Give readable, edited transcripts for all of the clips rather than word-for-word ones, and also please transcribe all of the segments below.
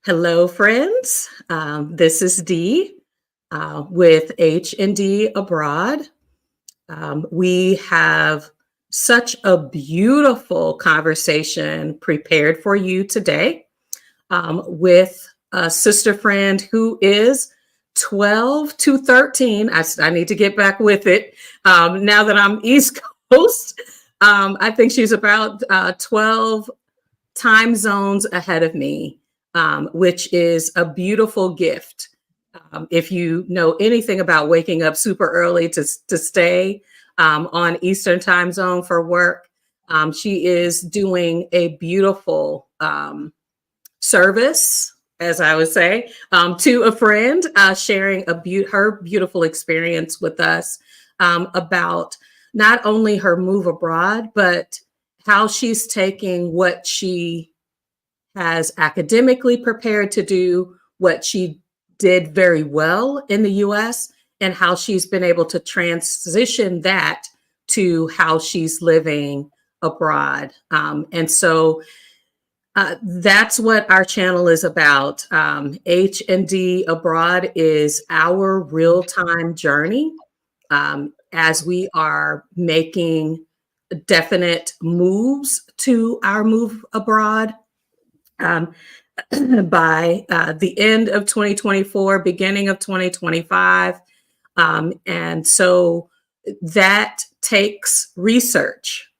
Hello, friends. This is Dee with H&D Abroad. We have such a beautiful conversation prepared for you today with a sister friend who is 12 to 13. I need to get back with it now that I'm East Coast. I think she's about 12 time zones ahead of me, which is a beautiful gift. If you know anything about waking up super early to stay on Eastern time zone for work, she is doing a beautiful service, as I would say, to a friend, sharing her beautiful experience with us about not only her move abroad, but how she's taking what she has academically prepared to do, what she did very well in the US, and how she's been able to transition that to how she's living abroad. That's what our channel is about. H&D Abroad is our real-time journey as we are making definite moves to our move abroad. Um, by the end of 2024, beginning of 2025. And so that takes research,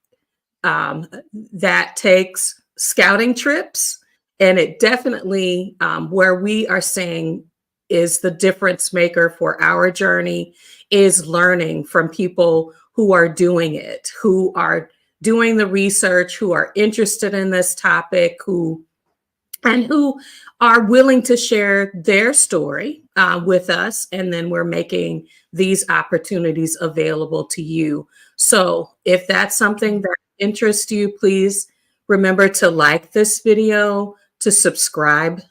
that takes scouting trips, and it definitely, where we are saying is the difference maker for our journey, is learning from people who are doing it, who are doing the research, who are interested in this topic, who are willing to share their story with us. And then we're making these opportunities available to you. So if that's something that interests you, please remember to like this video, to subscribe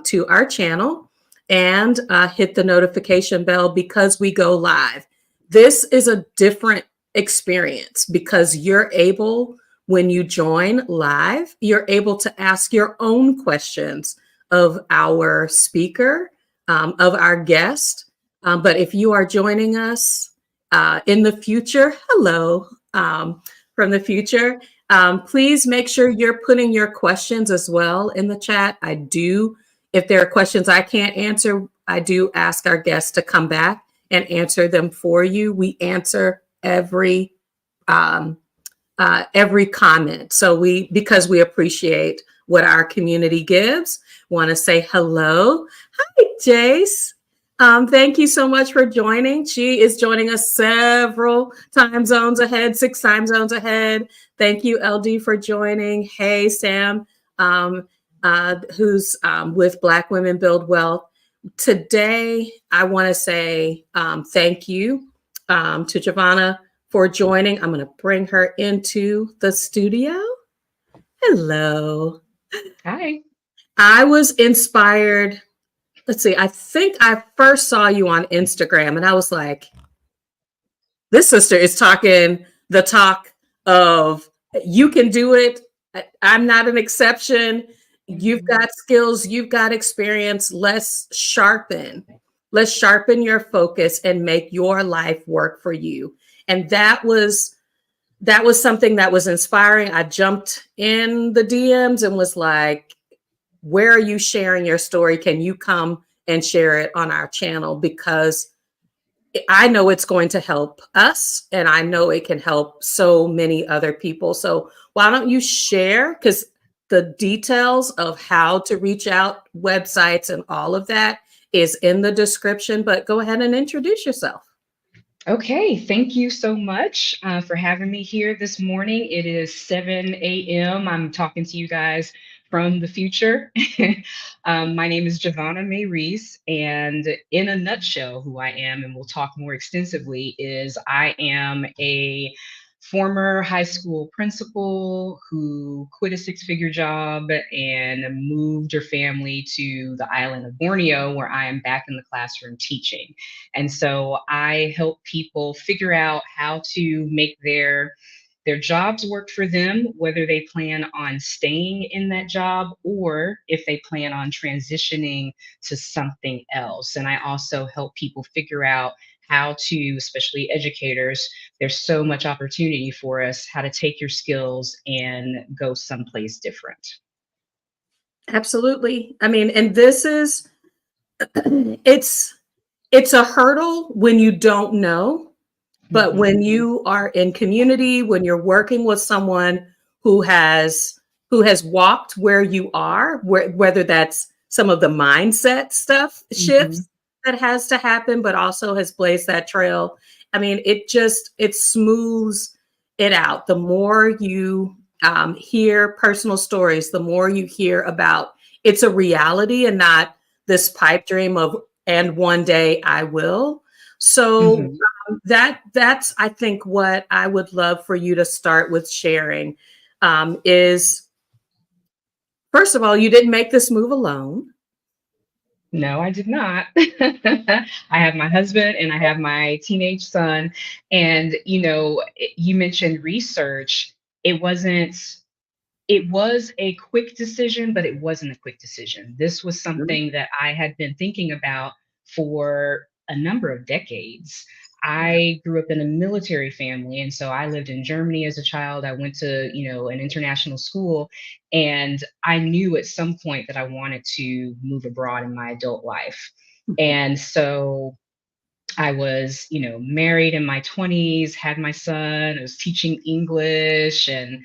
to our channel, and hit the notification bell because we go live. This is a different experience because you're able, when you join live, you're able to ask your own questions of our speaker, of our guest. But if you are joining us in the future, hello from the future, please make sure you're putting your questions as well in the chat. If there are questions I can't answer, I do ask our guests to come back and answer them for you. We answer every comment. So because we appreciate what our community gives, want to say hello. Hi, Jace. Thank you so much for joining. She is joining us several time zones ahead, 6 time zones ahead. Thank you, LD, for joining. Hey, Sam, who's with Black Women Build Wealth. Today, I want to say thank you to Javonna for joining. I'm going to bring her into the studio. Hello. Hi. I was inspired. Let's see. I think I first saw you on Instagram and I was like, this sister is talking the talk of you can do it. I'm not an exception. You've got skills, you've got experience. Let's sharpen your focus and make your life work for you. And that was something that was inspiring. I jumped in the DMs and was like, where are you sharing your story? Can you come and share it on our channel? Because I know it's going to help us and I know it can help so many other people. So why don't you share? Because the details of how to reach out, websites and all of that is in the description, but go ahead and introduce yourself. Okay, thank you so much for having me here this morning. It is 7 a.m. I'm talking to you guys from the future. My name is Javonna MaeRhys, and in a nutshell, who I am, and we'll talk more extensively, is I am a former high school principal who quit a 6-figure job and moved her family to the island of Borneo, where I am back in the classroom teaching. And so I help people figure out how to make their their jobs work for them, whether they plan on staying in that job or if they plan on transitioning to something else. And I also help people figure out how to, especially educators, there's so much opportunity for us, how to take your skills and go someplace different. Absolutely. I mean, and this is it's it's a hurdle when you don't know, but Mhm. when you are in community, when you're working with someone who has who has walked where you are, whether that's some of the mindset stuff Mhm. shifts that has to happen, but also has blazed that trail. I mean, it smooths it out. The more you hear personal stories, the more you hear about it's a reality and not this pipe dream of and one day I will. So Mhm. that's I think what I would love for you to start with sharing is first of all, you didn't make this move alone. No, I did not. I have my husband and I have my teenage son. And, you mentioned research. It wasn't It was a quick decision, but it wasn't a quick decision. This was Mhm. something that I had been thinking about for a number of decades. Yeah. I grew up in a military family, and so I lived in Germany as a child. I went to, an international school, and I knew at some point that I wanted to move abroad in my adult life. Mhm. And so I was, married in my 20s, had my son, I was teaching English, and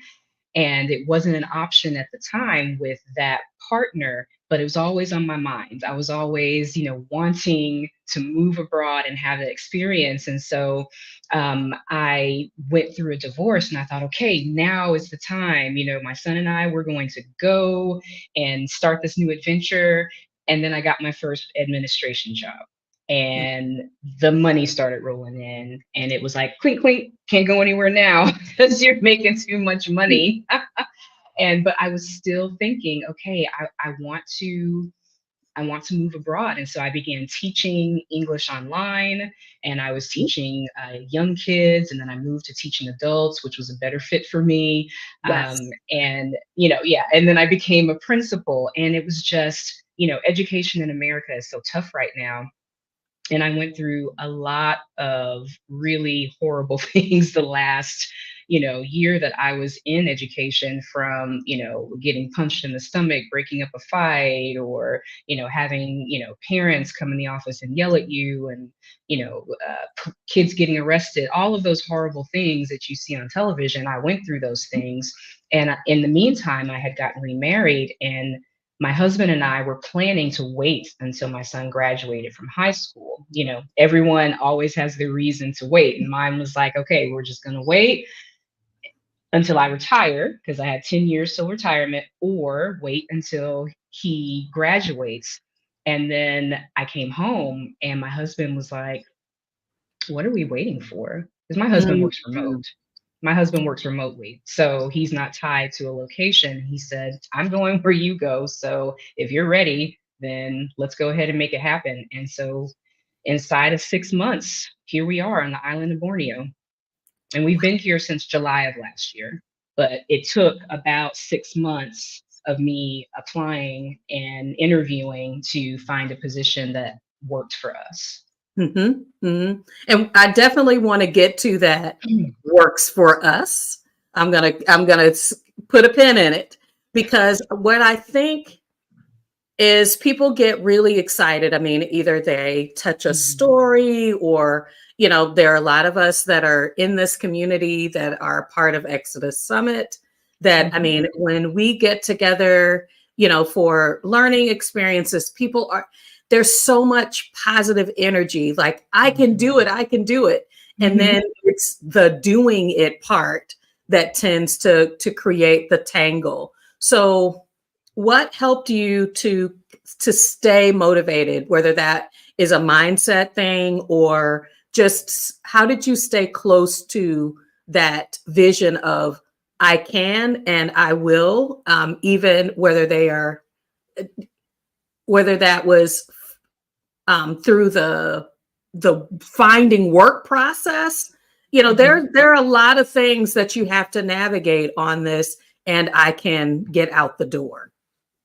it wasn't an option at the time with that partner, but it was always on my mind. I was always, wanting to move abroad and have that experience. And so I went through a divorce and I thought, okay, now is the time. My son and I were going to go and start this new adventure. And then I got my first administration job. And the money started rolling in, and it was like, clink, clink, can't go anywhere now because you're making too much money. But I was still thinking, okay, I want to move abroad. And so I began teaching English online, and I was teaching young kids, and then I moved to teaching adults, which was a better fit for me. Yes. Yeah. And then I became a principal, and it was just, education in America is so tough right now, and I went through a lot of really horrible things the last, year that I was in education, from, getting punched in the stomach, breaking up a fight, or, having, parents come in the office and yell at you, and, kids getting arrested, all of those horrible things that you see on television. I went through those things. And in the meantime, I had gotten remarried, and my husband and I were planning to wait until my son graduated from high school. Everyone always has their reason to wait. And mine was like, okay, we're just going to wait until I retire, because I had 10 years till retirement, or wait until he graduates. And then I came home and my husband was like, what are we waiting for? Because Mhm. my husband works remotely, so he's not tied to a location. He said, I'm going where you go. So if you're ready, then let's go ahead and make it happen. And so inside of 6 months, here we are on the island of Borneo. And we've been here since July of last year. But it took about 6 months of me applying and interviewing to find a position that worked for us. Mhm, mhm, and I definitely wanna get to that works for us. I'm gonna put a pin in it because what I think is people get really excited. I mean, either they touch a Mhm. story or, there are a lot of us that are in this community that are part of Exodus Summit that, I Mhm. mean, when we get together, for learning experiences, there's so much positive energy. Like, I can do Mhm. it. I can do it. And Mhm. then it's the doing it part that tends to create the tangle. So what helped you to stay motivated, whether that is a mindset thing or just how did you stay close to that vision of I can and I will, even whether that was through the finding work process, Mhm. there are a lot of things that you have to navigate on this, and I can get out the door.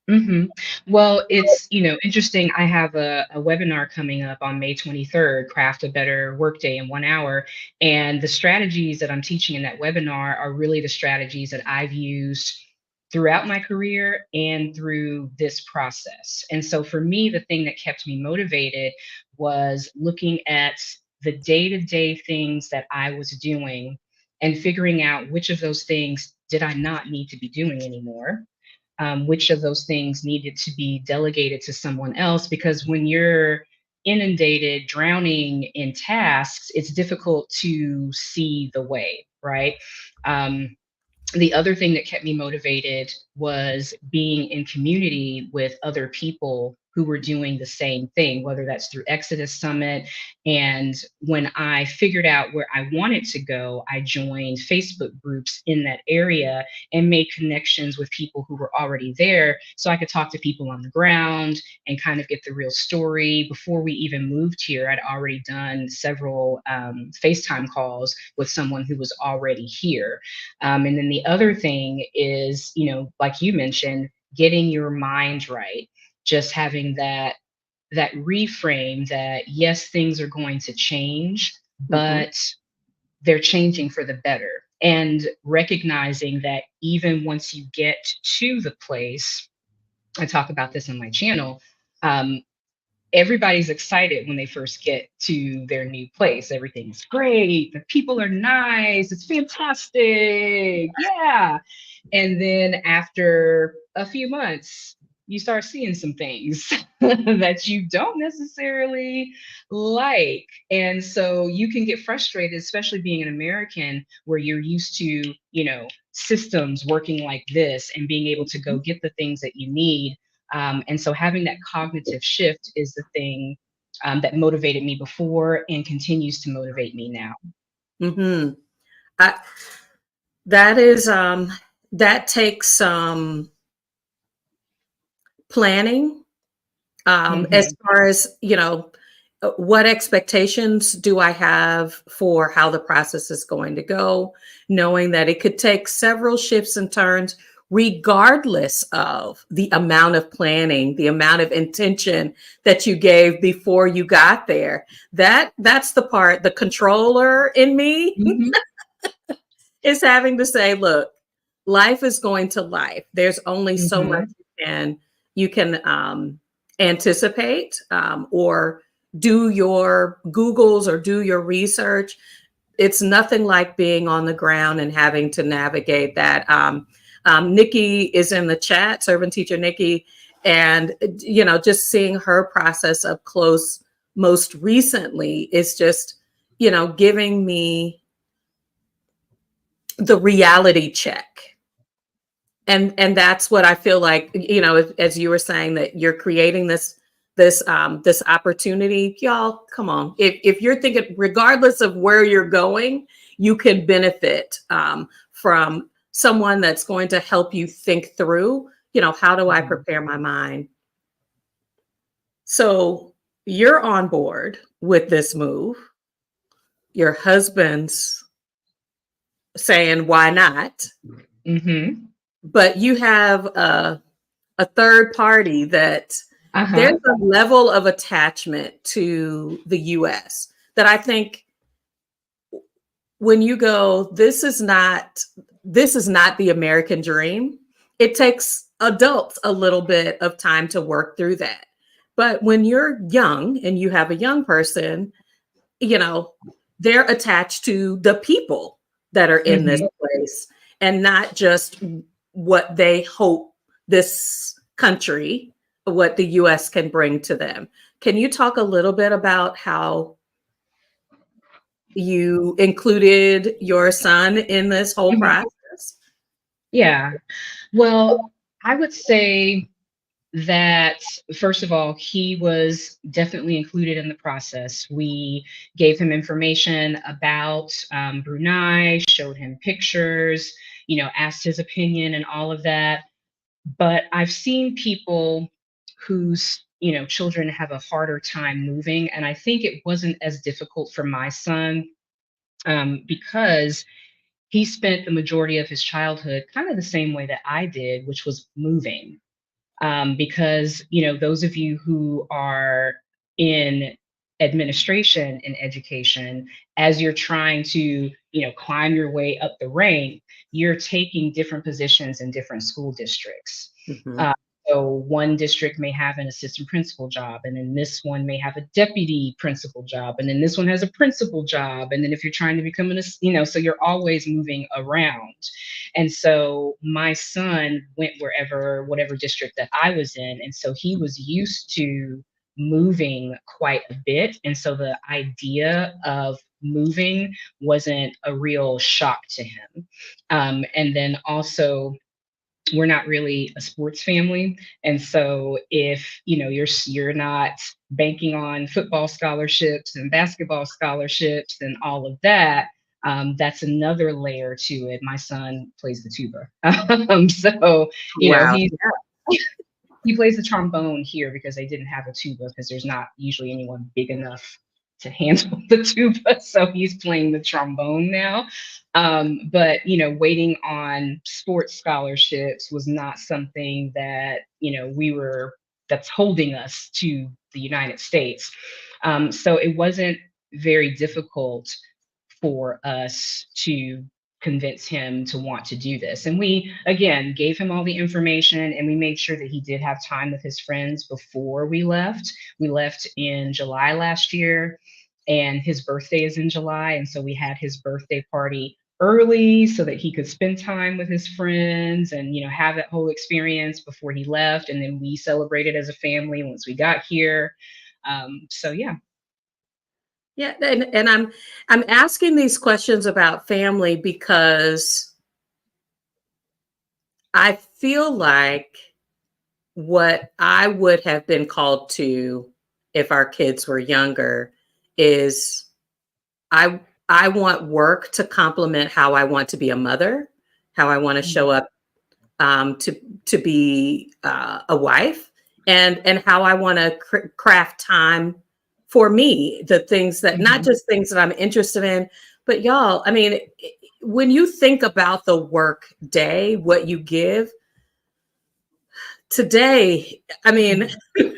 Mhm. Well, it's, interesting. I have a webinar coming up on May 23rd, Craft a Better Workday in 1 hour. And the strategies that I'm teaching in that webinar are really the strategies that I've used throughout my career and through this process. And so for me, the thing that kept me motivated was looking at the day to day things that I was doing and figuring out which of those things did I not need to be doing anymore, which of those things needed to be delegated to someone else. Because when you're inundated, drowning in tasks, it's difficult to see the way, right? Um, the other thing that kept me motivated was being in community with other people who were doing the same thing, whether that's through Exodus Summit. And when I figured out where I wanted to go, I joined Facebook groups in that area and made connections with people who were already there so I could talk to people on the ground and kind of get the real story. Before we even moved here, I'd already done several FaceTime calls with someone who was already here. And then the other thing is, like you mentioned, getting your mind right, just having that reframe that yes, things are going to change, Mhm, but they're changing for the better. And recognizing that even once you get to the place, I talk about this on my channel. Um, Everybody's excited when they first get to their new place. Everything's great. The people are nice. It's fantastic. Yeah. And then after a few months, you start seeing some things that you don't necessarily like. And so you can get frustrated, especially being an American where you're used to, systems working like this and being able to go mhm, get the things that you need. And so having that cognitive shift is the thing that motivated me before and continues to motivate me now. mhm. I, that is that takes some planning, as Hmm. far as, what expectations do I have for how the process is going to go, knowing that it could take several shifts and turns, regardless of the amount of planning, the amount of intention that you gave before you got there. That's the part, the controller in me Hmm. is having to say, look, life is going to life. There's only so much Hmm. you can anticipate, or do your Googles or do your research. It's nothing like being on the ground and having to navigate that. Nikki is in the chat, servant teacher Nikki, and just seeing her process up close most recently is just giving me the reality check. And that's what I feel like, as you were saying, that you're creating this opportunity. Y'all, come on. If you're thinking, regardless of where you're going, you can benefit from someone that's going to help you think through, how do I Hmm. prepare my mind? So you're on board with this move. Your husband's saying, why not? Hmm. But you have a third party that there's Uh-huh. a level of attachment to the US that I think, when you go, this is not the American dream, it takes adults a little bit of time to work through that. But when you're young and you have a young person, you know, they're attached to the people that are in this Hmm. place, and not just what they hope this country, what the US can bring to them. Can you talk a little bit about how you included your son in this whole Hmm. process? Yeah. Well, I would say that first of all, he was definitely included in the process. We gave him information about Brunei, showed him pictures, asked his opinion and all of that. But I've seen people whose children have a harder time moving, and I think it wasn't as difficult for my son because he spent the majority of his childhood kind of the same way that I did, which was moving. Because those of you who are in administration and education, as you're trying to climb your way up the rank, you're taking different positions in different school districts. Mhm. uh, so one district may have an assistant principal job, and then this one may have a deputy principal job, and then this one has a principal job, and then if you're trying to become so you're always moving around. And so my son went whatever district that I was in. And so he was used to moving quite a bit. And so the idea of moving wasn't a real shock to him. And then also, we're not really a sports family, and so if you're not banking on football scholarships and basketball scholarships and all of that, that's another layer to it. My son plays the tuba. So Wow. he plays the trombone here because they didn't have a tuba, because there's not usually anyone big enough to handle the tuba. So he's playing the trombone now. But waiting on sports scholarships was not something that that's holding us to the United States. So it wasn't very difficult for us to convince him to want to do this. And we, again, gave him all the information, and we made sure that he did have time with his friends before we left. We left in July last year, and his birthday is in July. And so we had his birthday party early so that he could spend time with his friends and have that whole experience before he left. And then we celebrated as a family once we got here. So yeah. Yeah, and I'm asking these questions about family because I feel like what I would have been called to if our kids were younger is I I want work to complement how I want to be a mother, how I want to show up to be a wife, and how I want to craft time for me, the things that not Mhm. just things that I'm interested in, but y'all, I mean, when you think about the work day, what you give today, I mean, Mhm.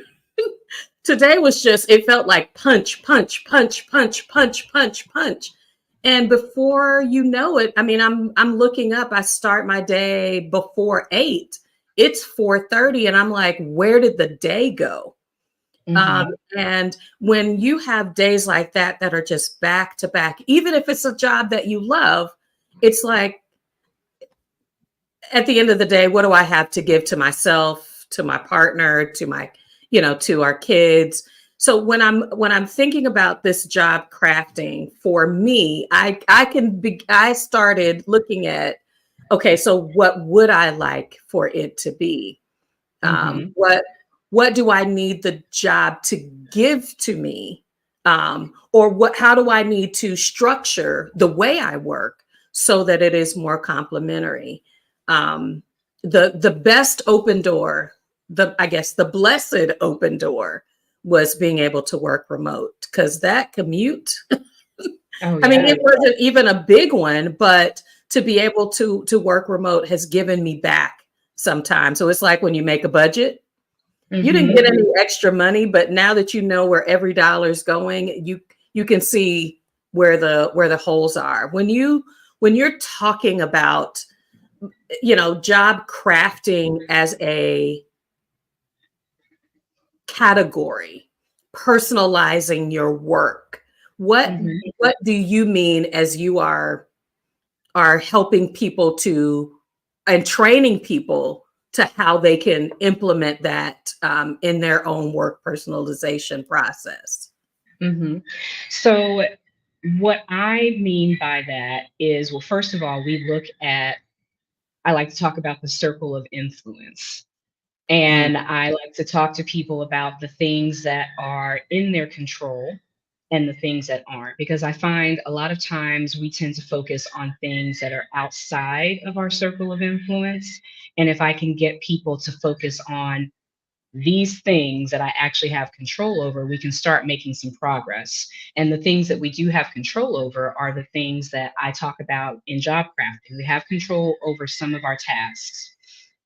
today was just, it felt like punch, punch, punch, punch, punch, punch, punch. And before you know it, I mean, I'm looking up, I start my day before 8. It's 4:30 and I'm like, where did the day go? Um, Mhm. and when you have days like that that are just back to back, even if it's a job that you love, it's like at the end of the day, what do I have to give to myself, to my partner, to my, to our kids? So when I'm thinking about this job crafting for me, I started looking at, okay, so what would I like for it to be? Mhm. What do I need the job to give to me? Or how do I need to structure the way I work so that it is more complementary? Um, the best open door, I guess the blessed open door was being able to work remote, because that commute, Oh I mean, yeah. it wasn't even a big one, but to be able to work remote has given me back sometimes. So it's like when you make a budget, you didn't Mhm. get any extra money, but now that you know where every dollar is going, you can see where the holes are. When you're talking about, job crafting as a category, personalizing your work, what Mhm. what do you mean as you are helping people to and training people to how they can implement that in their own work personalization process? Mhm. So what I mean by that is, well, first of all, we look at, I like to talk about the circle of influence. Mm, And I like to talk to people about the things that are in their control and the things that aren't, because I find a lot of times we tend to focus on things that are outside of our circle of influence. And if I can get people to focus on these things that I actually have control over, we can start making some progress. And the things that we do have control over are the things that I talk about in job crafting. We have control over some of our tasks.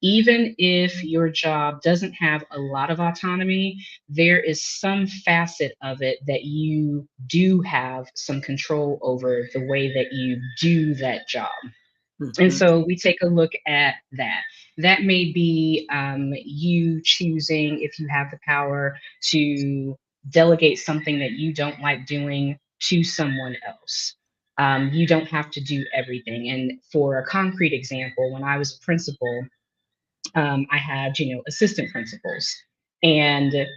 Even if your job doesn't have a lot of autonomy, there is some facet of it that you do have some control over the way that you do that job. And Mhm. so we take a look at that. That may be you choosing, if you have the power, to delegate something that you don't like doing to someone else. You don't have to do everything. And for a concrete example, when I was a principal, I had, assistant principals. And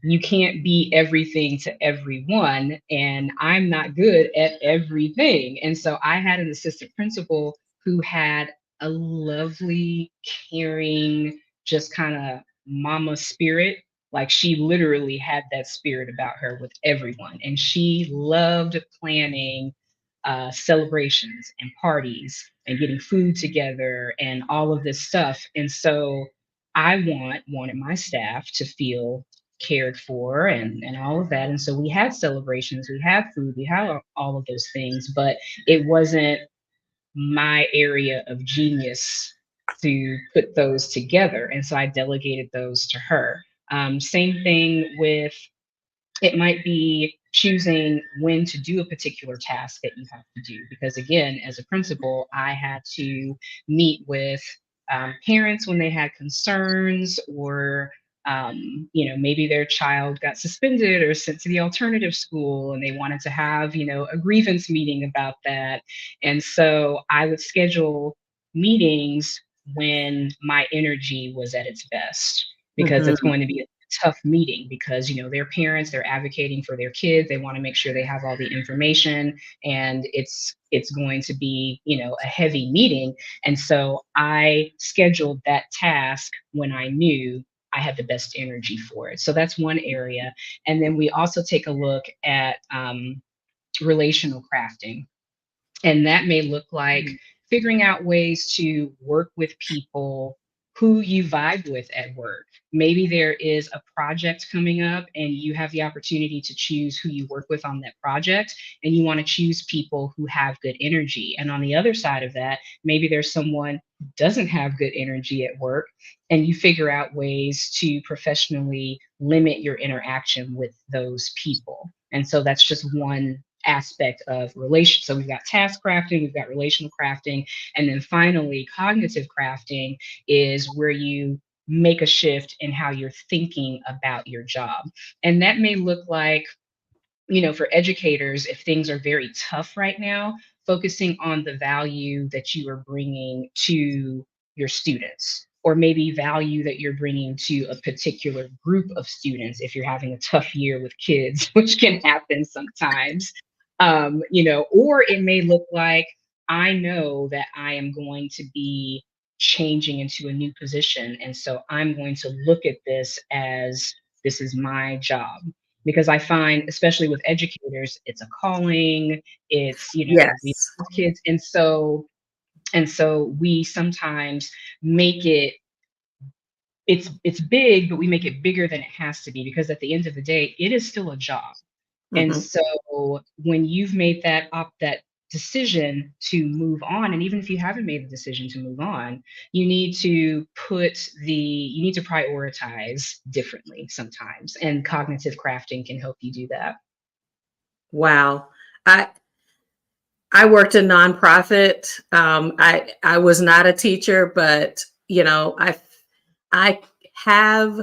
you can't be everything to everyone, and I'm not good at everything. And so I had an assistant principal who had a lovely, caring, just kind of mama spirit. Like, she literally had that spirit about her with everyone, and she loved planning celebrations and parties and getting food together and all of this stuff. And so wanted my staff to feel cared for, and all of that. And so we had celebrations, we had food, we had all of those things, but it wasn't my area of genius to put those together. And so I delegated those to her. Same thing with, it might be choosing when to do a particular task that you have to do. Because again, as a principal, I had to meet with parents when they had concerns, or maybe their child got suspended or sent to the alternative school and they wanted to have, a grievance meeting about that. And so I would schedule meetings when my energy was at its best, because it's Mhm. going to be a tough meeting, because their parents, they're advocating for their kids, they want to make sure they have all the information, and it's going to be, a heavy meeting. And so I scheduled that task when I knew I had the best energy for it. So that's one area. And then we also take a look at relational crafting, and that may look like figuring out ways to work with people who you vibe with at work. Maybe there is a project coming up and you have the opportunity to choose who you work with on that project, and you want to choose people who have good energy. And on the other side of that, maybe there's someone who doesn't have good energy at work, and you figure out ways to professionally limit your interaction with those people. And so that's just one aspect of relation. So we've got task crafting, we've got relational crafting, and then finally cognitive crafting is where you make a shift in how you're thinking about your job. And that may look like, for educators, if things are very tough right now, focusing on the value that you are bringing to your students, or maybe value that you're bringing to a particular group of students if you're having a tough year with kids, which can happen sometimes. Or it may look like, I know that I am going to be changing into a new position. And so I'm going to look at this as, this is my job. Because I find, especially with educators, it's a calling, it's, we Yes. love kids. And so we sometimes make it, it's big, but we make it bigger than it has to be, because at the end of the day, it is still a job. And Mhm. so when you've made that decision to move on, and even if you haven't made the decision to move on, you need to prioritize differently sometimes. And cognitive crafting can help you do that. Wow. I I worked in nonprofit. I was not a teacher, but I have,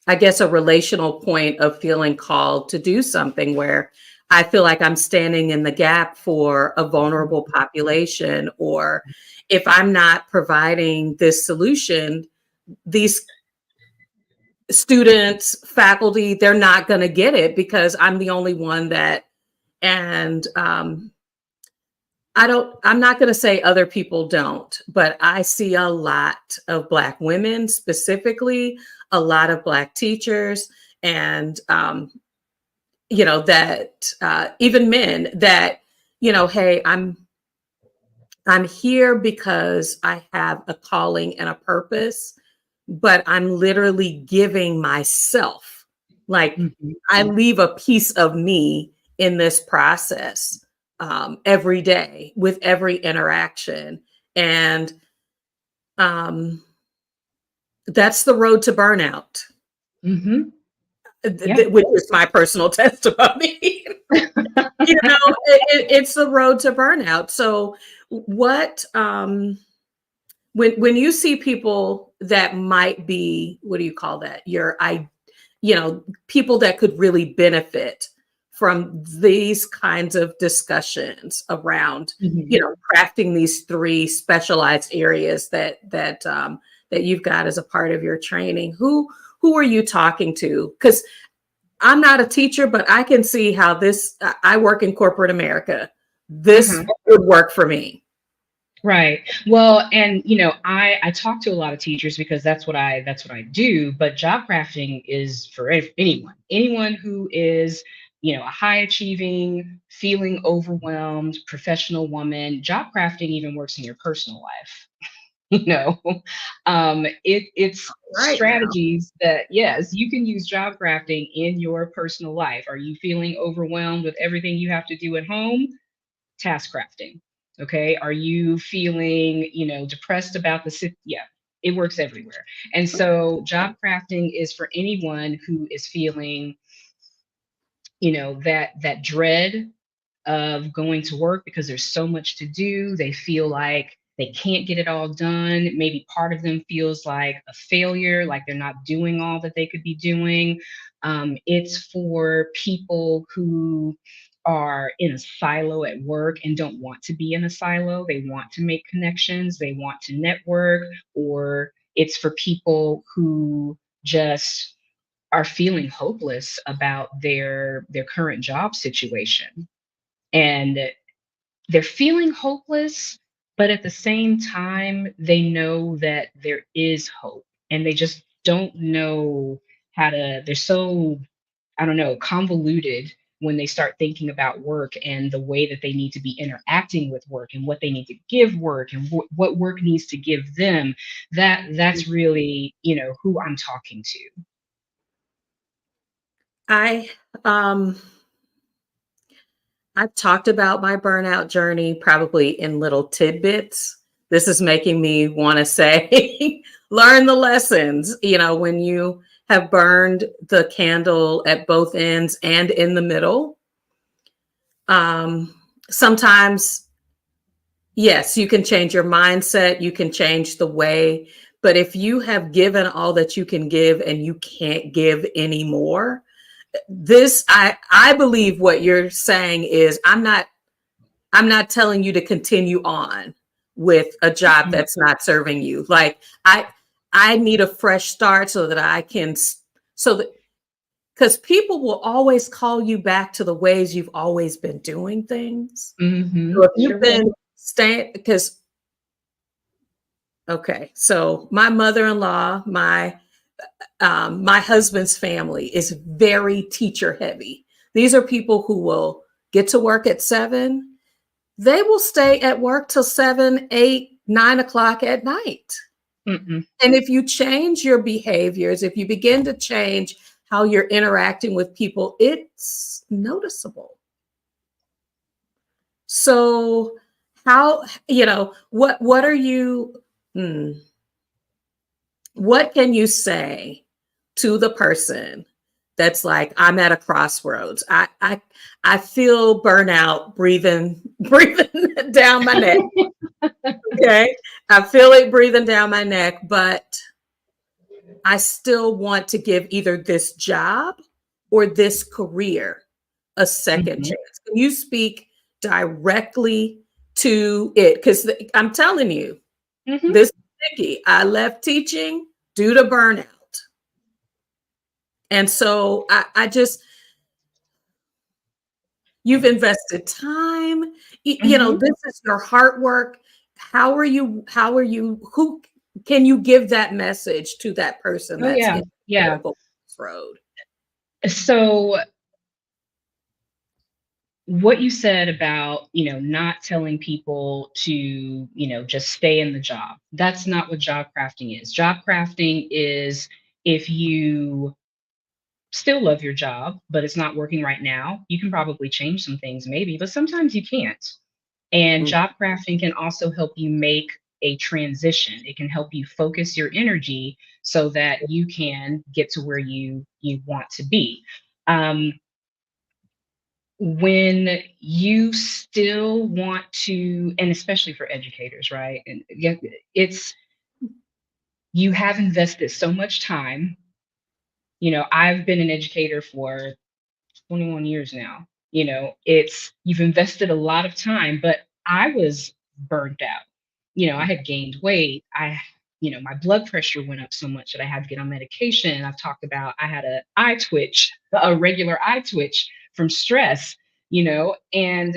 I guess, a relational point of feeling called to do something where I feel like I'm standing in the gap for a vulnerable population, or if I'm not providing this solution, these students, faculty, they're not going to get it because I'm the only one that, and I'm not going to say other people don't, but I see a lot of Black women specifically, a lot of Black teachers, and, that even men that, hey, I'm here because I have a calling and a purpose, but I'm literally giving myself, like, Mhm. I leave a piece of me in this process every day with every interaction. And um, that's the road to burnout, Mhm. Yeah. which is my personal testimony. It's the road to burnout. So, what when you see people that might be, what do you call that? People that could really benefit from these kinds of discussions around, Mhm. crafting these three specialized areas that you've got as a part of your training. Who are you talking to? Because I'm not a teacher, but I can see how I work in corporate America. This Uh-huh. would work for me. Right. Well, and I talk to a lot of teachers because that's what I do. But job crafting is for anyone who is a high achieving, feeling overwhelmed professional woman. Job crafting even works in your personal life. you know it's Right now. strategies that, yes, you can use job crafting in your personal life. Are you feeling overwhelmed with everything you have to do at home? Task crafting. Okay. Are you feeling depressed about yeah, it works everywhere. And so job crafting is for anyone who is feeling that dread of going to work because there's so much to do. They feel like they can't get it all done. Maybe part of them feels like a failure, like they're not doing all that they could be doing. It's for people who are in a silo at work and don't want to be in a silo. They want to make connections, they want to network, or it's for people who just are feeling hopeless about their current job situation, and they're feeling hopeless, but at the same time they know that there is hope, and they just don't know they're so, I don't know, convoluted when they start thinking about work and the way that they need to be interacting with work and what they need to give work and what work needs to give them. That's really who I'm talking to. I um I've talked about my burnout journey probably in little tidbits. This is making me want to say, learn the lessons. When you have burned the candle at both ends and in the middle, sometimes, yes, you can change your mindset, you can change the way. But if you have given all that you can give and you can't give anymore, I believe what you're saying is I'm not telling you to continue on with a job Mhm. that's not serving you. Like, I need a fresh start so that I can so that because people will always call you back to the ways you've always been doing things. So if you've Sure will. been staying, because okay, so my mother-in-law, my husband's family is very teacher heavy. These are people who will get to work at 7. They will stay at work till 7, 8, 9 o'clock at night. Mm-mm. And if you change your behaviors, if you begin to change how you're interacting with people, it's noticeable. So what are you, hmm, what can you say to the person that's like, I'm at a crossroads. I feel burnout breathing breathing down my neck. Okay. I feel it breathing down my neck, but I still want to give either this job or this career a second Mhm. chance. Can you speak directly to it? Because I'm telling you, Mhm. this is Nikki. I left teaching due to burnout. And so I just, you've invested time, Mhm. this is your hard work. Who can you give that message to that person Oh, that's yeah. in Yeah. critical road? So what you said about, not telling people to, just stay in the job. That's not what job crafting is. Job crafting is if you still love your job, but it's not working right now, you can probably change some things maybe, but sometimes you can't. And Mm. job crafting can also help you make a transition. It can help you focus your energy so that you can get to where you want to be. Um, when you still want to, and especially for educators, right? And yeah, it's you have invested so much time. I've been an educator for 21 years now. It's you've invested a lot of time, but I was burnt out. I had gained weight. My blood pressure went up so much that I had to get on medication. I've talked about I had a regular eye twitch from stress, and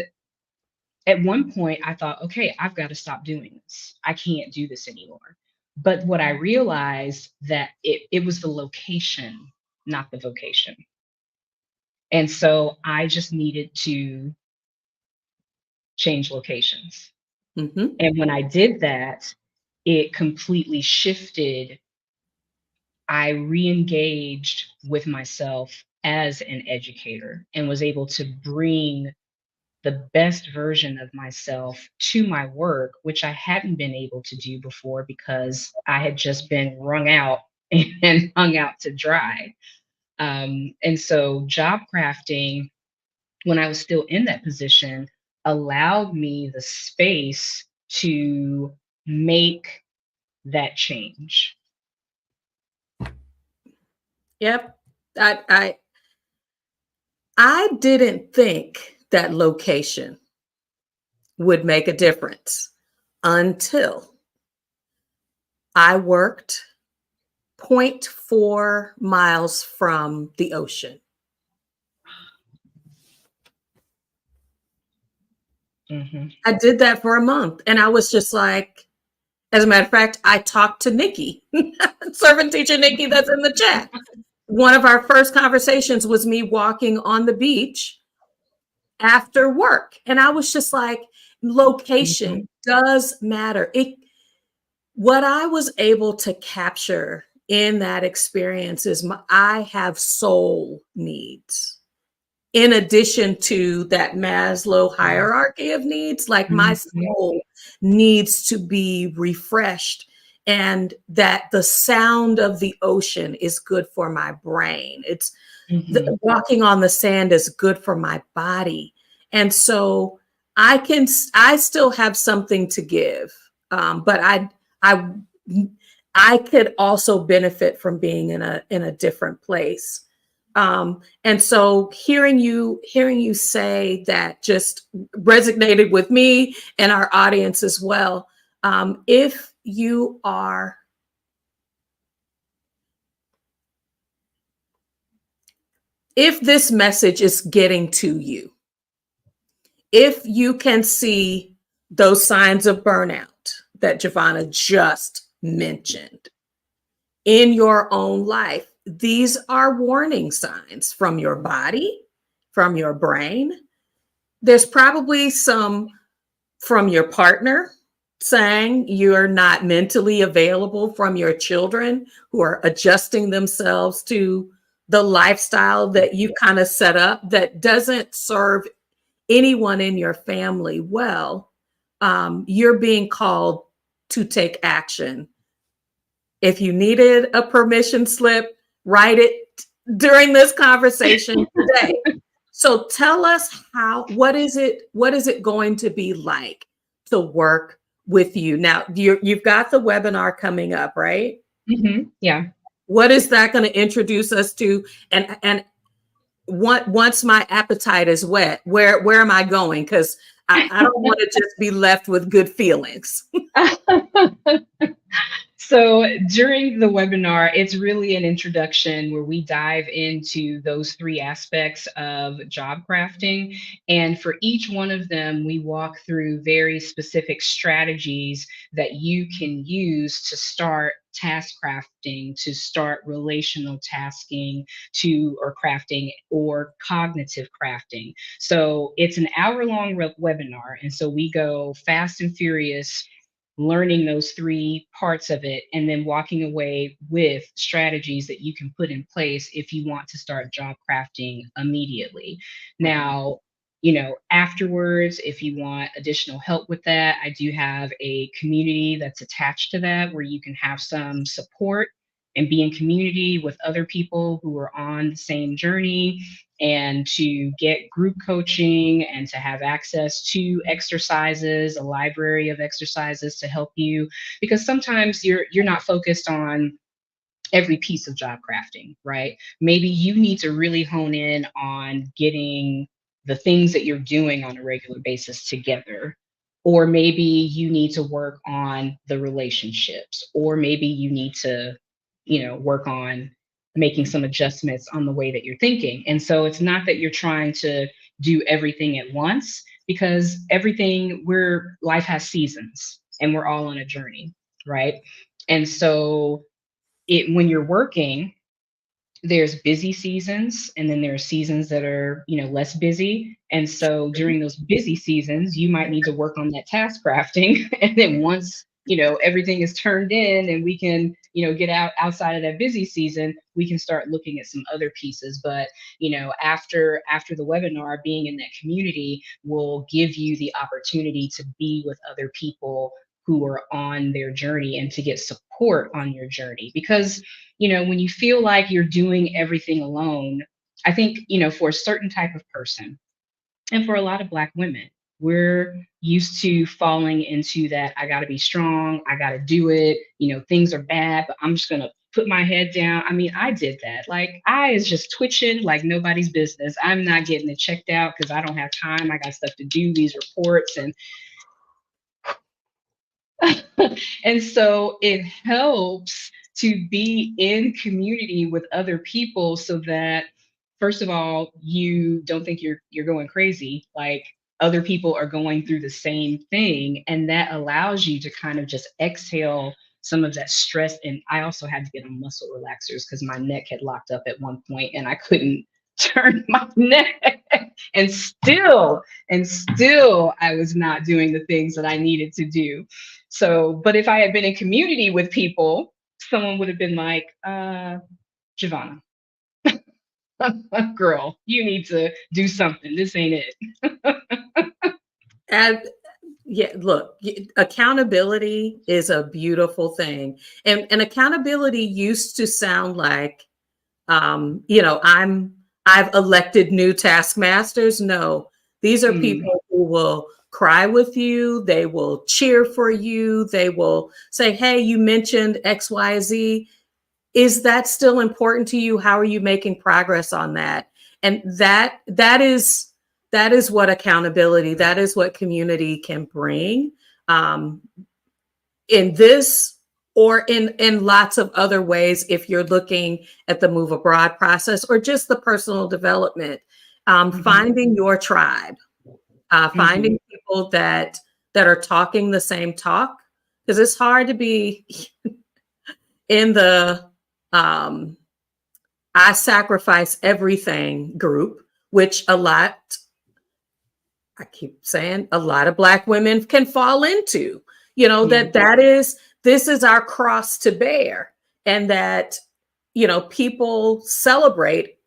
at one point I thought, okay, I've got to stop doing this. I can't do this anymore. But what I realized that it was the location, not the vocation. And so I just needed to change locations. Mhm. And when I did that, it completely shifted. I re-engaged with myself as an educator and was able to bring the best version of myself to my work, which I hadn't been able to do before because I had just been wrung out and hung out to dry. And so job crafting, when I was still in that position, allowed me the space to make that change. Yep. I I didn't think that location would make a difference until I worked point 0.4 miles from the ocean. Hmm. I did that for a month and I was just like, as a matter of fact, I talked to Nikki, servant teacher Nikki, that's in the chat. One of our first conversations was me walking on the beach after work. And I was just like, location Hmm. does matter. What I was able to capture in that experience is I have soul needs. In addition to that Maslow hierarchy of needs, like my Hmm. soul needs to be refreshed, and that the sound of the ocean is good for my brain. Hmm. Walking on the sand is good for my body. And so I still have something to give. But I, I could also benefit from being in a different place. And so hearing you say that just resonated with me and our audience as well. If you are, if this message is getting to you, if you can see those signs of burnout that Javonna just mentioned in your own life, these are warning signs from your body, from your brain. There's probably some from your partner saying you're not mentally available, from your children who are adjusting themselves to the lifestyle that you've kind of set up that doesn't serve anyone in your family well. You're being called to take action. If you needed a permission slip, write it during this conversation today. So tell us what is it going to be like to work with you? Now you've got the webinar coming up, right? Hmm. Yeah. What is that going to introduce us to? And once my appetite is wet, where am I going? Because I don't want to just be left with good feelings. So during the webinar, it's really an introduction where we dive into those three aspects of job crafting. And for each one of them, we walk through very specific strategies that you can use to start task crafting to start relational tasking to or crafting or cognitive crafting. So it's an hour-long webinar. And so we go fast and furious learning those three parts of it and then walking away with strategies that you can put in place if you want to start job crafting immediately. Now, afterwards, if you want additional help with that, I do have a community that's attached to that where you can have some support and be in community with other people who are on the same journey, and to get group coaching and to have access to exercises, a library of exercises to help you, because sometimes you're not focused on every piece of job crafting, right? Maybe you need to really hone in on getting the things that you're doing on a regular basis together. Or maybe you need to work on the relationships, or maybe you need to, work on making some adjustments on the way that you're thinking. And so it's not that you're trying to do everything at once, because life has seasons and we're all on a journey, right? And so when you're working, there's busy seasons and then there are seasons that are, less busy. And so during those busy seasons, you might need to work on that task crafting. And then once, everything is turned in and we can, get outside of that busy season, we can start looking at some other pieces. But, after the webinar, being in that community will give you the opportunity to be with other people who are on their journey and to get support on your journey. Because when you feel like you're doing everything alone, I think, for a certain type of person, and for a lot of Black women, we're used to falling into that, I got to be strong, I got to do it, things are bad, but I'm just going to put my head down. I mean, I did that. Like, I is just twitching like nobody's business. I'm not getting it checked out because I don't have time. I got stuff to do, these reports, and and so it helps to be in community with other people so that, first of all, you don't think you're going crazy. Like, other people are going through the same thing, and that allows you to kind of just exhale some of that stress. And I also had to get on muscle relaxers because my neck had locked up at one point and I couldn't turn my neck. And still I was not doing the things that I needed to do. So, but if I had been in community with people, someone would have been like, Javonna, girl, you need to do something. This ain't it. And yeah, look, accountability is a beautiful thing. And accountability used to sound like, I've elected new taskmasters. No, these are Mm, people who will cry with you. They will cheer for you. They will say, hey, you mentioned XYZ. Is that still important to you? How are you making progress on that? And that is what accountability, that is what community can bring, um, in this or in lots of other ways. If you're looking at the move abroad process or just the personal development, mhm, finding your tribe, mhm, finding people that are talking the same talk, because it's hard to be in the um, I sacrifice everything group, which I keep saying a lot of Black women can fall into, yeah, this is our cross to bear. And that, people celebrate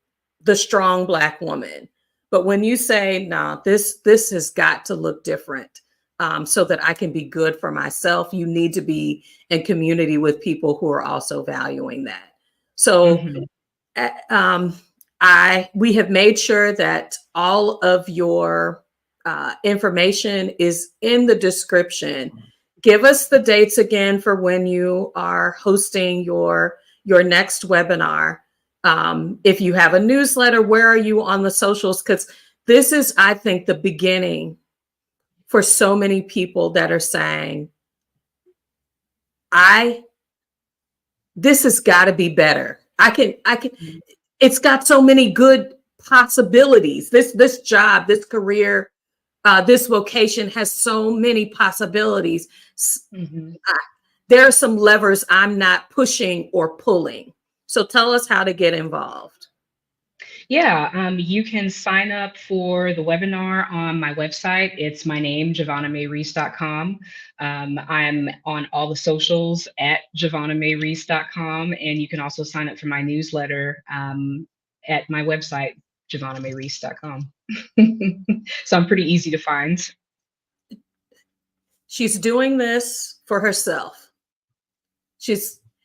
the strong Black woman. But when you say, nah, this has got to look different, so that I can be good for myself, you need to be in community with people who are also valuing that. So mhm, um, we have made sure that all of your information is in the description. Give us the dates again for when you are hosting your next webinar. If you have a newsletter, where are you on the socials? Because this is, I think, the beginning for so many people that are saying, I this has got to be better. I can mhm, it's got so many good possibilities. This job, this career, this vocation has so many possibilities. mhm, there are some levers I'm not pushing or pulling. So tell us how to get involved. Yeah, you can sign up for the webinar on my website. It's my name, JavonnaMaeRhys.com. I'm on all the socials at JavonnaMaeRhys.com, and you can also sign up for my newsletter at my website, JavonnaMaeRhys.com. So I'm pretty easy to find. She's doing this for herself.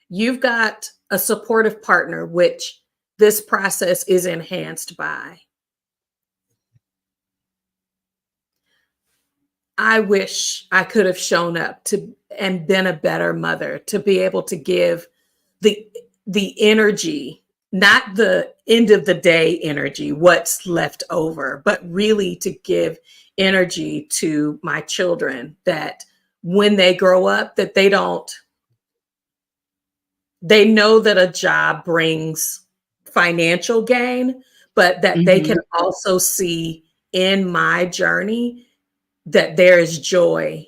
You've got a supportive partner, which this process is enhanced by. I wish I could have shown up to and been a better mother, to be able to give the energy, not the end of the day energy, what's left over, but really to give energy to my children, that when they grow up, that they know that a job brings financial gain, but that they can Hmm. also see in my journey that there is joy,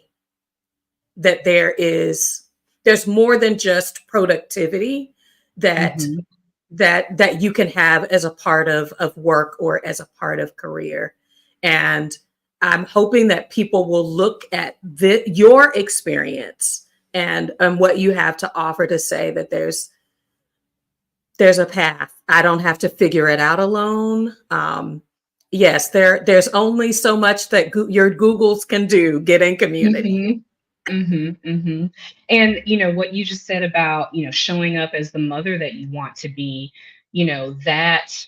that there's more than just productivity, that Hmm. you can have as a part of work or as a part of career. And I'm hoping that people will look at your experience and what you have to offer, to say that there's a path. I don't have to figure it out alone. Yes, there's only so much that your Googles can do. Get in community. Hmm. Hmm. And what you just said about showing up as the mother that you want to be, that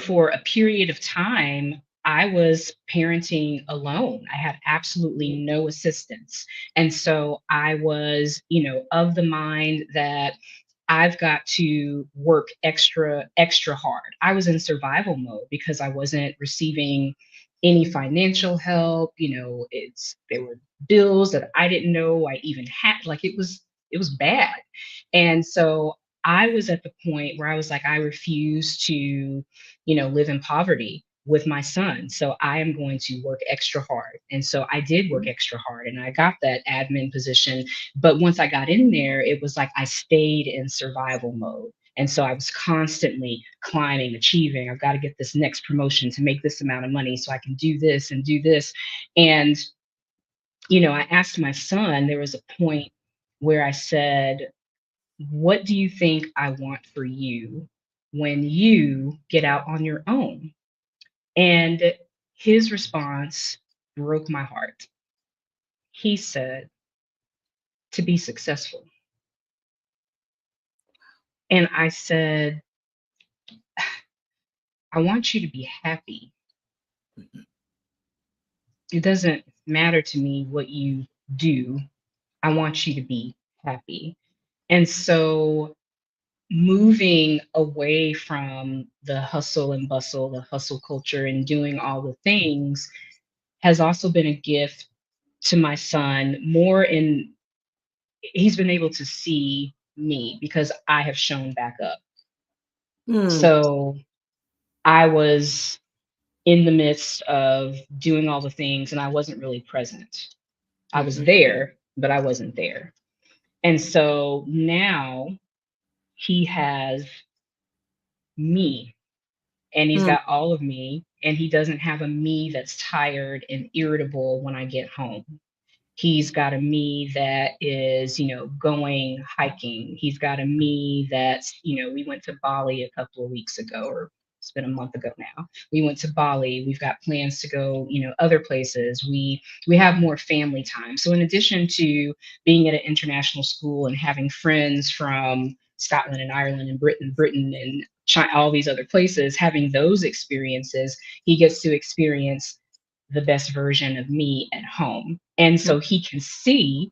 for a period of time, I was parenting alone. I had absolutely no assistance. And so I was, of the mind that I've got to work extra hard. I was in survival mode because I wasn't receiving any financial help. There were bills that I didn't know I even had. Like it was bad. And so I was at the point where I was like, I refuse to, live in poverty with my son. So I am going to work extra hard. And so I did work extra hard and I got that admin position. But once I got in there, it was like I stayed in survival mode. And so I was constantly climbing, achieving. I've got to get this next promotion to make this amount of money so I can do this and do this. And, I asked my son, there was a point where I said, what do you think I want for you when you get out on your own? And his response broke my heart. He said, to be successful. And I said, I want you to be happy. It doesn't matter to me what you do. I want you to be happy. And so moving away from the hustle and bustle, the hustle culture, and doing all the things has also been a gift to my son. He's been able to see me because I have shown back up. Mm, So I was in the midst of doing all the things and I wasn't really present. I was mhm, there, but I wasn't there. And so now he has me and he's mm, got all of me, and he doesn't have a me that's tired and irritable when I get home. He's got a me that is, going hiking. He's got a me that's, we went to Bali a couple of weeks ago, or it's been a month ago now. We went to Bali. We've got plans to go, other places. We have more family time. So in addition to being at an international school and having friends from Scotland and Ireland and Britain and China, all these other places, having those experiences, he gets to experience the best version of me at home. And mm. so he can see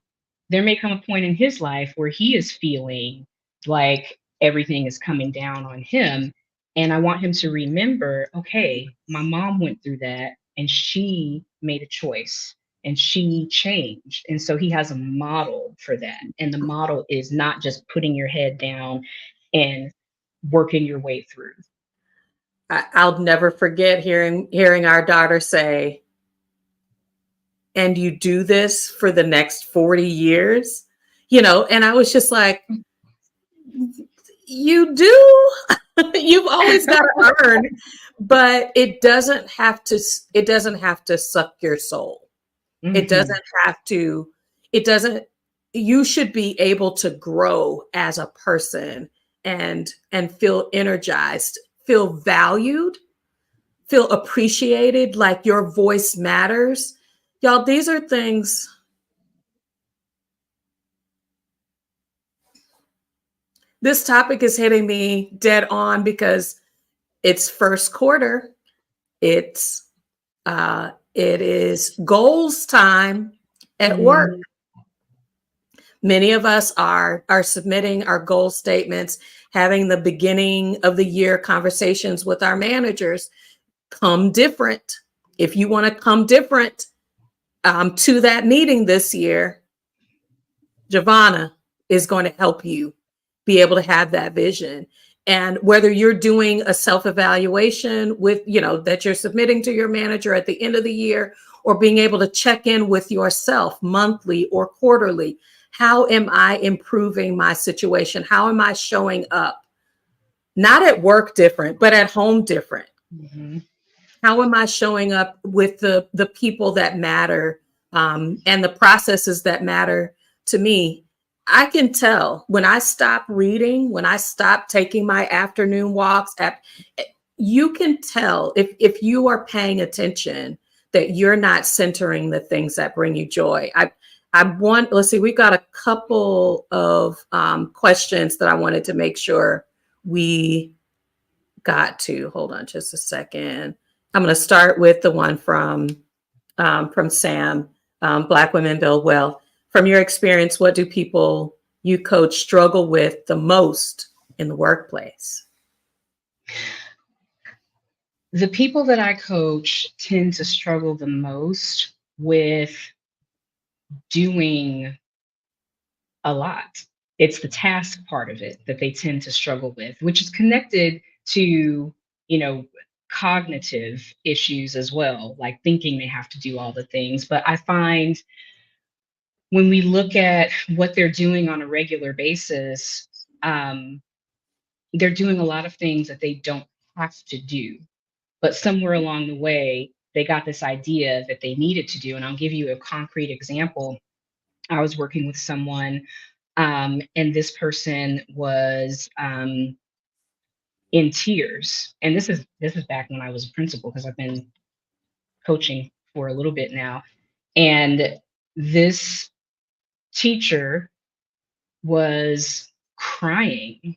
there may come a point in his life where he is feeling like everything is coming down on him. And I want him to remember, okay, my mom went through that and she made a choice and she changed. And so he has a model for that. And the model is not just putting your head down and working your way through. I'll never forget hearing our daughter say, "And you do this for the next 40 years?" And I was just like, you do. You've always got to earn, but it doesn't have to suck your soul. It Mhm. doesn't have to, it doesn't, you should be able to grow as a person and feel energized, feel valued, feel appreciated, like your voice matters. Y'all, these are things. This topic is hitting me dead on because it's first quarter. It is goals time at work. Mhm. Many of us are submitting our goal statements, having the beginning of the year conversations with our managers. Come different. If you want to come different to that meeting this year, Javonna is going to help you be able to have that vision. And whether you're doing a self-evaluation that you're submitting to your manager at the end of the year, or being able to check in with yourself monthly or quarterly, how am I improving my situation? How am I showing up? Not at work different, but at home different. Mhm. How am I showing up with the people that matter, and the processes that matter to me? I can tell when I stop reading, when I stop taking my afternoon walks. You can tell if you are paying attention that you're not centering the things that bring you joy. I want, let's see, we've got a couple of questions that I wanted to make sure we got to. Hold on just a second. I'm going to start with the one from Sam. Black women build wealth. From your experience, what do people you coach struggle with the most in the workplace? The people that I coach tend to struggle the most with doing a lot. It's the task part of it that they tend to struggle with, which is connected to, you know, cognitive issues as well, like thinking they have to do all the things. But I find when we look at what they're doing on a regular basis, um, they're doing a lot of things that they don't have to do. But somewhere along the way, they got this idea that they needed to do. And I'll give you a concrete example. I was working with someone, and this person was in tears. And this is back when I was a principal, because I've been coaching for a little bit now. And this teacher was crying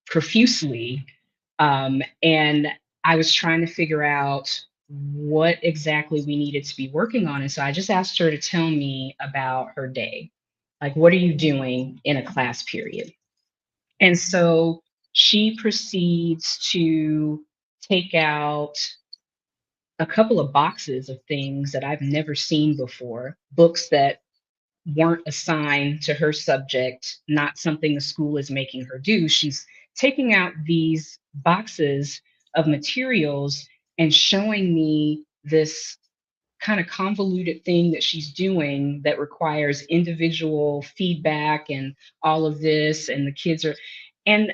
profusely. And I was trying to figure out what exactly we needed to be working on. And so I just asked her to tell me about her day. Like, what are you doing in a class period? And so she proceeds to take out a couple of boxes of things that I've never seen before, books that weren't assigned to her subject, not something the school is making her do. She's taking out these boxes of materials and showing me this kind of convoluted thing that she's doing that requires individual feedback and all of this. And the kids are, and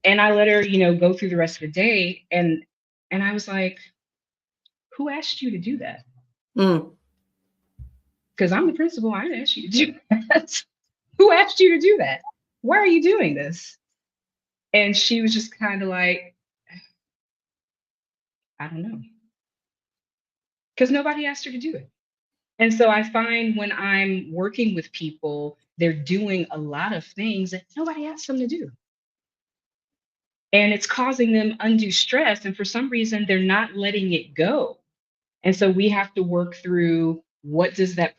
I let her, go through the rest of the day. And I was like, who asked you to do that? Mm, Because I'm the principal. I didn't ask you to do that. Who asked you to do that? Why are you doing this? And she was just kind of like, I don't know. Because nobody asked her to do it. And so I find when I'm working with people, they're doing a lot of things that nobody asked them to do. And it's causing them undue stress. And for some reason, they're not letting it go. And so we have to work through what is that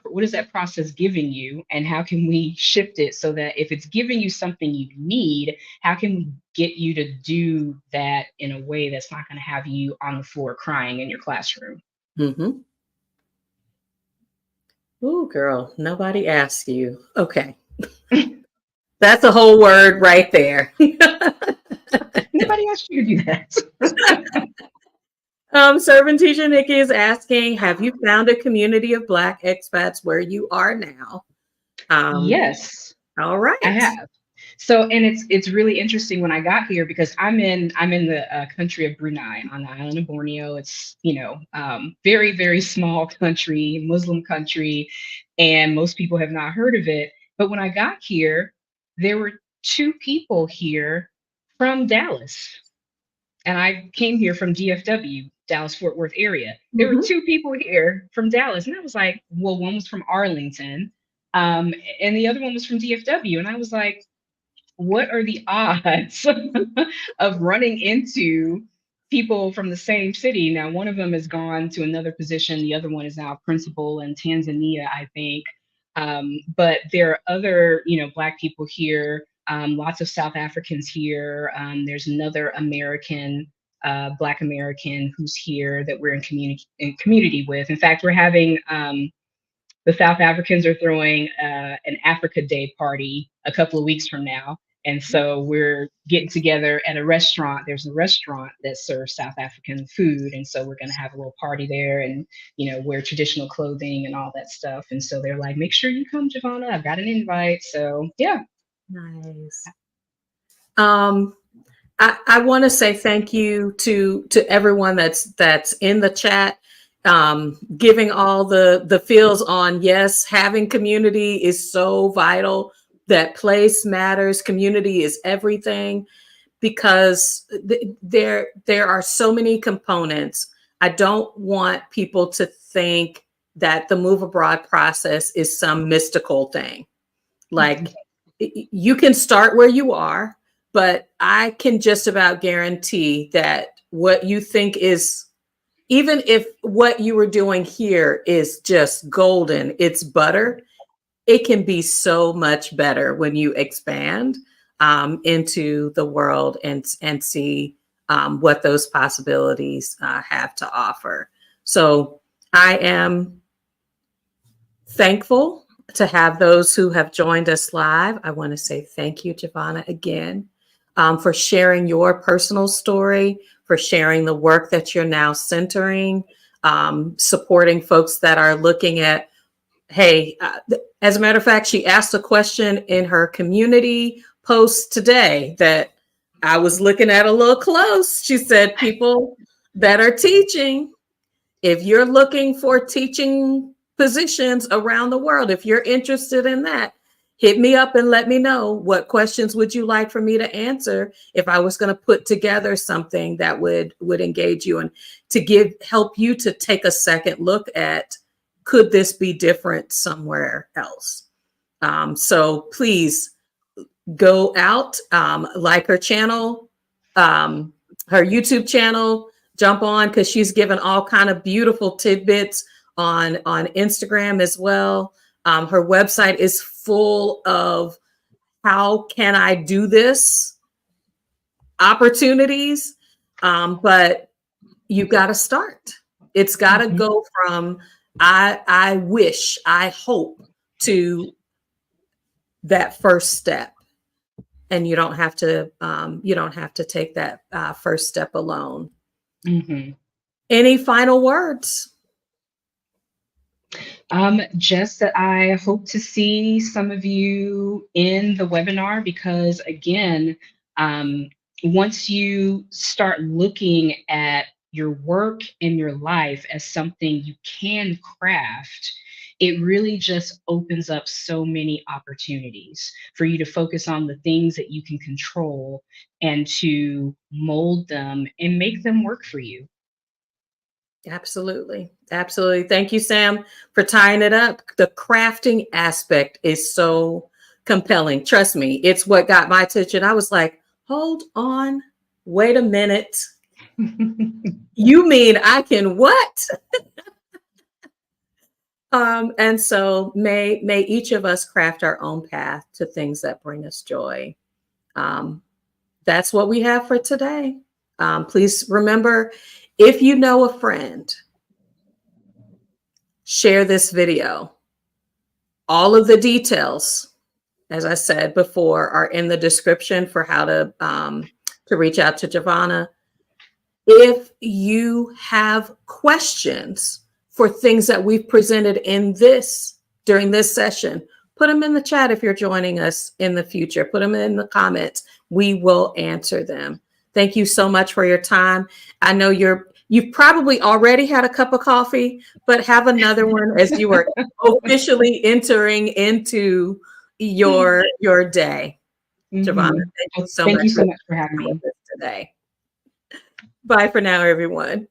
process giving you, and how can we shift it so that if it's giving you something you need, how can we get you to do that in a way that's not going to have you on the floor crying in your classroom? mm-hmm. Ooh, girl, nobody asked you. Okay. That's a whole word right there. Nobody asked you to do that. Servant teacher Nikki is asking, have you found a community of Black expats where you are now? Yes, All I right. have. So, and it's really interesting when I got here because I'm in the country of Brunei on the island of Borneo. It's very very small country, Muslim country, and most people have not heard of it. But when I got here, there were two people here from Dallas, and I came here from DFW, Dallas Fort Worth area. There were Mhm. two people here from Dallas, and I was like, well, one was from Arlington, and the other one was from DFW, and I was like, what are the odds of running into people from the same city? Now, one of them has gone to another position. The other one is now principal in Tanzania, I think. But there are other, Black people here, lots of South Africans here. There's another American, Black American who's here that we're in community with. In fact, we're having the South Africans are throwing an Africa Day party a couple of weeks from now. And so we're getting together at a restaurant. There's a restaurant that serves South African food. And so we're going to have a little party there and, wear traditional clothing and all that stuff. And so they're like, make sure you come, Javonna. I've got an invite. So, yeah. Nice. Um, I want to say thank you to everyone that's in the chat, giving all the feels on. Yes, having community is so vital. That place matters. Community is everything because there are so many components. I don't want people to think that the move abroad process is some mystical thing. Like Mhm. you can start where you are, but I can just about guarantee that what you think is, even if what you were doing here is just golden, it's butter, it can be so much better when you expand into the world and see what those possibilities have to offer. So I am thankful to have those who have joined us live. I want to say thank you, Javonna, again, for sharing your personal story, for sharing the work that you're now centering, supporting folks that are looking at, hey, as a matter of fact, she asked a question in her community post today that I was looking at a little close. She said, people that are teaching, if you're looking for teaching positions around the world, if you're interested in that, hit me up and let me know what questions would you like for me to answer if I was going to put together something that would engage you and to help you to take a second look at, could this be different somewhere else? So please go out, like her channel, her YouTube channel, jump on because she's given all kind of beautiful tidbits on Instagram as well. Her website is full of how can I do this opportunities, but you got to start. It's got to Mhm. go from I wish, I hope to that first step, and you don't have to take that first step alone. Mhm. Any final words? Just that I hope to see some of you in the webinar because, again, um, once you start looking at your work and your life as something you can craft, it really just opens up so many opportunities for you to focus on the things that you can control and to mold them and make them work for you. Absolutely. Absolutely. Thank you, Sam, for tying it up. The crafting aspect is so compelling. Trust me, it's what got my attention. I was like, hold on, wait a minute. You mean I can what? And so may each of us craft our own path to things that bring us joy. Um, that's what we have for today. Please remember, if you know a friend, share this video. All of the details, as I said before, are in the description for how to reach out to Javonna. If you have questions for things that we've presented during this session, put them in the chat if you're joining us in the future. Put them in the comments. We will answer them. Thank you so much for your time. I know you've probably already had a cup of coffee, but have another one as you are officially entering into your day. Javonna, thank you Well, so thank much you for so much for having being with me. us today. Bye for now, everyone.